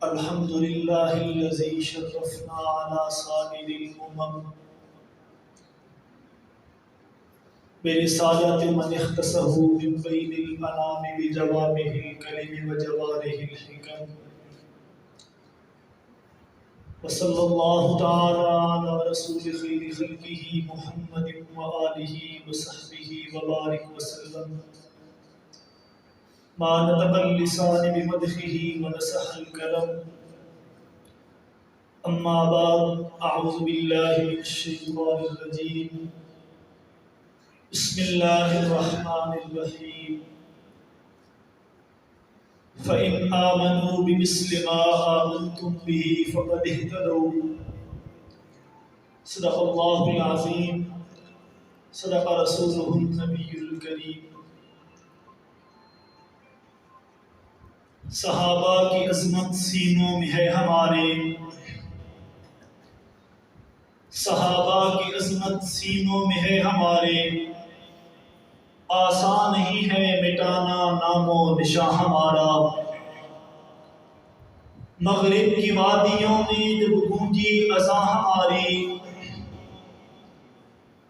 الحمد لله الذي شرفنا على سائر الأمم برسالة من اختصه من بين الأنام بجوامه الكلم وجواره الحكم وصلى الله تعالى على رسول خير خلقه محمد وآله وصحبه وبارك وسلم ما نطق اللسان بمدحه ونسح الكلم أما بعد أعوذ بالله من الشيطان الرجيم بسم الله الرحمن الرحيم فإن آمنوا بمثل ما آمنتم به فقد اهتدوا صدق الله العظيم صدق رسوله النبي الكريم صحابہ کی عظمت سینوں میں ہے ہمارے، صحابہ کی عظمت سینوں میں ہے ہمارے، آسان نہیں ہے مٹانا نام و نشاں ہمارا۔ مغرب کی وادیوں میں جب گونجی اذاں ہماری،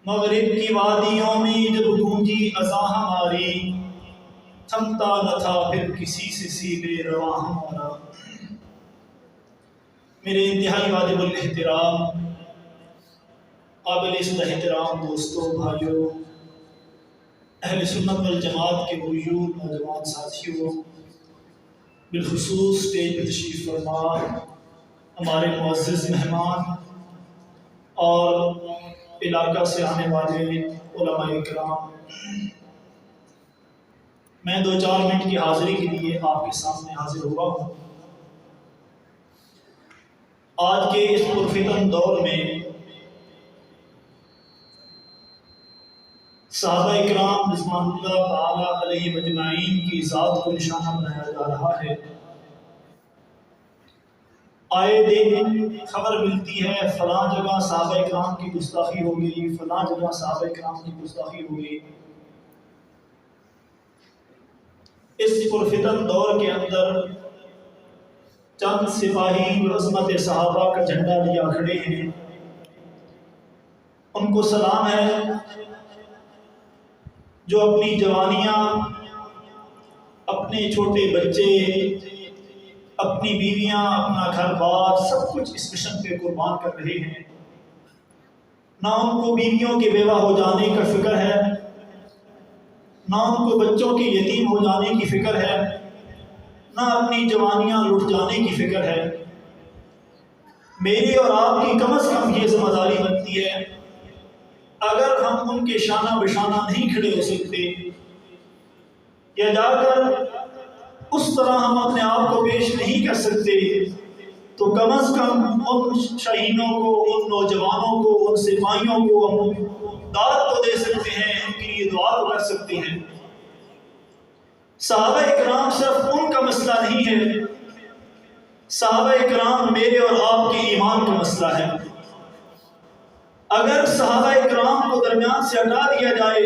مغرب کی وادیوں میں جب گونجی اذاں ہماری، تھمتا نہ تھا پھر کسی سے سیلے رواں ہمارا۔ میرے انتہائی واجب الاحترام قابل احترام دوستوں، بھائیوں، اہل سنت والجماعت کے موجود نوجوان ساتھیوں، بالخصوص اسٹیج پہ تشریف فرما ہمارے معزز مہمان اور علاقہ سے آنے والے علماء کرام، میں 2-4 منٹ کی حاضری کے لیے آپ کے سامنے حاضر ہوا ہوں۔ آج کے اس پرفتن دور میں صحابہ اکرام رضوان اللہ تعالی علیہ مجمعین کی ذات کو نشانہ بنایا جا رہا ہے۔ آئے دن خبر ملتی ہے فلاں جگہ صحابہ اکرام کی گستاخی ہو گئی، فلاں جگہ صحابہ اکرام کی گستاخی ہو گئی۔ اس پرفتن دور کے اندر چند سپاہی عظمت صحابہ کا جھنڈا لیا کھڑے ہیں، ان کو سلام ہے، جو اپنی جوانیاں، اپنے چھوٹے بچے، اپنی بیویاں، اپنا گھر بار سب کچھ اس مشن پہ قربان کر رہے ہیں۔ نہ ان کو بیویوں کے بیوہ ہو جانے کا فکر ہے، نہ ان کو بچوں کے یتیم ہو جانے کی فکر ہے، نہ اپنی جوانیاں لٹ جانے کی فکر ہے۔ میری اور آپ کی کم از کم یہ ذمہ داری بنتی ہے، اگر ہم ان کے شانہ بشانہ نہیں کھڑے ہو سکتے یا جا کر اس طرح ہم اپنے آپ کو پیش نہیں کر سکتے، تو کم از کم ان شہینوں کو، ان نوجوانوں کو، ان سپاہیوں کو ہم دعوت تو دے سکتے ہیں، ان کے لیے دعا تو کر سکتے ہیں۔ صحابہ اکرام صرف ان کا مسئلہ نہیں ہے، صحابہ اکرام میرے اور آپ کے ایمان کا مسئلہ ہے۔ اگر صحابہ اکرام کو درمیان سے ہٹا دیا جائے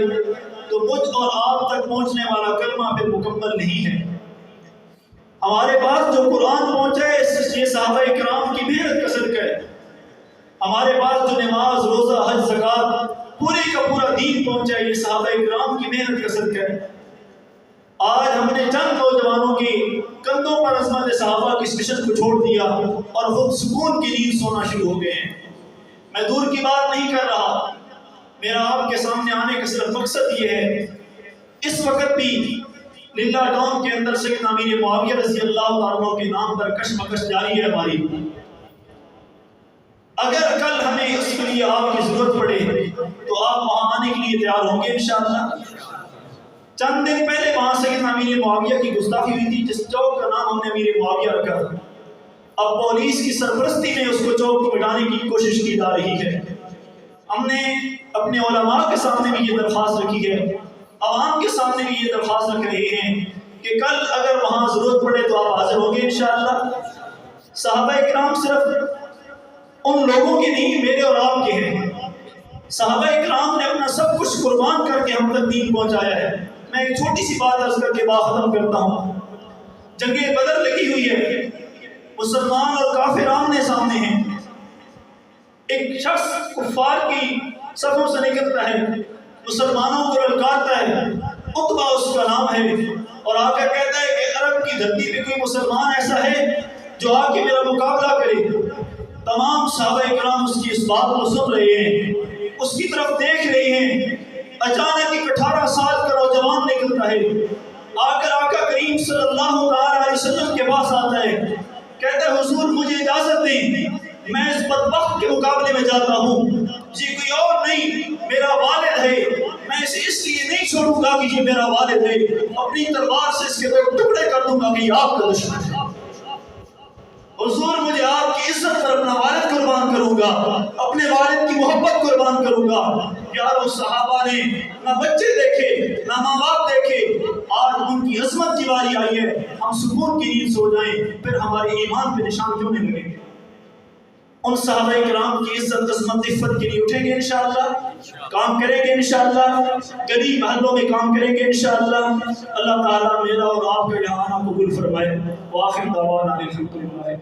تو مجھ اور آپ تک پہنچنے والا کلمہ پھر مکمل نہیں ہے۔ ہمارے پاس جو قرآن پہنچا ہے یہ صحابہ اکرام کی محنت کا صدقہ ہے۔ ہمارے پاس جو نماز، روزہ، حج، زکوٰۃ پورے کا پورا دین پہنچا ہے، یہ صحابہ اکرام کی محنت کا صدقہ ہے۔ آج ہم نے چند نوجوانوں کے کندھوں پر عظمت صحابہ کی اس مشن کو چھوڑ دیا اور خود سکون کی نیند سونا شروع ہو گئے ہیں۔ میں دور کی بات نہیں کر رہا، میرا آپ کے سامنے آنے کا صرف مقصد یہ ہے، اس وقت بھی للہ ٹاؤن کے اندر سیدنا امیر معاویہ رضی اللہ عنہ کے نام پر کشمکش جاری ہے ہماری۔ اگر کل ہمیں اس کے لیے آپ کی ضرورت پڑے تو آپ وہاں آنے کے لیے تیار ہوں گے انشاءاللہ۔ چند دن پہلے وہاں سیدنا امیر معاویہ کی گستاخی ہوئی تھی، جس چوک کا نام ہم نے امیر معاویہ رکھا تھا۔ اب پولیس کی سرپرستی میں اس کو چوک کو مٹانے کی کوشش کی جا رہی ہے۔ ہم نے اپنے علماء کے سامنے بھی یہ درخواست رکھی ہے، عوام کے سامنے بھی یہ درخواست رکھ رہے ہیں کہ کل اگر وہاں ضرورت پڑے تو آپ حاضر ہوں گے انشاءاللہ۔ صحابہ اکرام صرف ان لوگوں کے نہیں، میرے اور آپ کے ہیں۔ صحابہ اکرام نے اپنا سب کچھ قربان کر کے ہم تک دین پہنچایا ہے۔ میں ایک چھوٹی سی بات عرض کر کے بات ختم کرتا ہوں۔ جنگ بدر لگی ہوئی ہے، مسلمان اور کافر آمنے سامنے ہیں. ایک شخص کفار کی صفوں سے نکلتا ہے، مسلمانوں کو للکارتا ہے، عتبہ اس کا نام ہے، اور آ کر کہتا ہے کہ عرب کی دھرتی پہ کوئی مسلمان ایسا ہے جو آ کے میرا مقابلہ کرے. تمام صحابہ کرام اس کی اس بات کو سن رہے ہیں، اس کی طرف دیکھ رہے ہیں. اچانک ایک 18 سال کا نوجوان نکلتا ہے، آ کر آقا کریم صلی اللہ علیہ وسلم کے پاس آتا ہے، کہتا ہے حضور مجھے اجازت دیں، میں اس بدبخت کے مقابلے میں جاتا ہوں. جی کوئی اور نہیں، میرا والد ہے، میں اسے اس لیے نہیں چھوڑوں گا کہ یہ میرا والد ہے، اپنی تلوار سے اس کے دو ٹکڑے کر دوں گا کہ یہ آپ کا دشمن ہے. حضور مجھے آپ کی عزت پر اپنا والد قربان کروں گا، اپنے والد کی محبت قربان کروں گا. یارو صحابہ نے نہ بچے دیکھے نہ ماں باپ دیکھے، آج ان کی عظمت کی باری آئی ہے، ہم سکون کی نیند سو جائیں، پھر ہمارے ایمان پہ نشان کیوں نہیں لگیں گے؟ ان صحابہ کرام کی عزت عظمت عفت کے لیے اٹھیں گے انشاءاللہ، کام کریں گے انشاءاللہ، غریب محلوں میں کام کریں گے انشاءاللہ. اللہ تعالیٰ میرا اور آپ کا یہاں آنا قبول فرمائے. وآخر دعوانا الحمدللہ.